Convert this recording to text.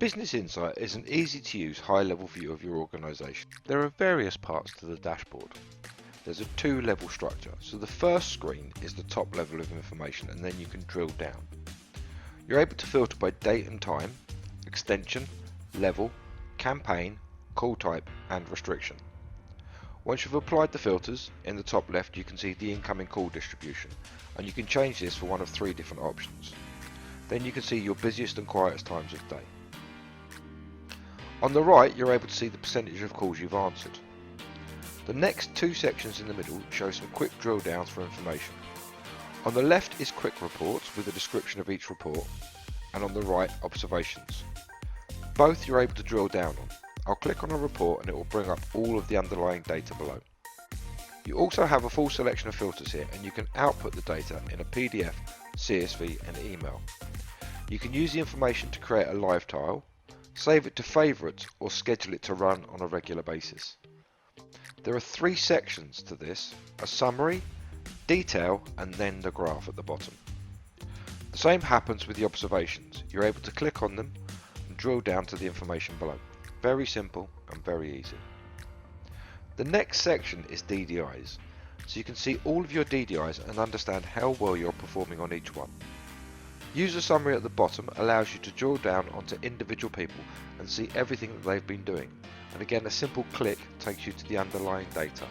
Business Insight is an easy to use high-level view of your organisation. There are various parts to the dashboard. There's a two-level structure, so the first screen is the top level of information and then you can drill down. You're able to filter by date and time, extension, level, campaign, call type and restriction. Once you've applied the filters, in the top left you can see the incoming call distribution, and you can change this for one of three different options. Then you can see your busiest and quietest times of day. On the right you're able to see the percentage of calls you've answered. The next two sections in the middle show some quick drill downs for information. On the left is quick reports with a description of each report, and on the right observations. Both you're able to drill down on. I'll click on a report and it will bring up all of the underlying data below. You also have a full selection of filters here, and you can output the data in a PDF, CSV and email. You can use the information to create a live tile, save it to favourites or schedule it to run on a regular basis. There are three sections to this: a summary, detail and then the graph at the bottom. The same happens with the observations. You're able to click on them and drill down to the information below. Very simple and very easy. The next section is DDIs, so you can see all of your DDIs and understand how well you're performing on each one. User summary at the bottom allows you to drill down onto individual people and see everything that they've been doing, and again a simple click takes you to the underlying data.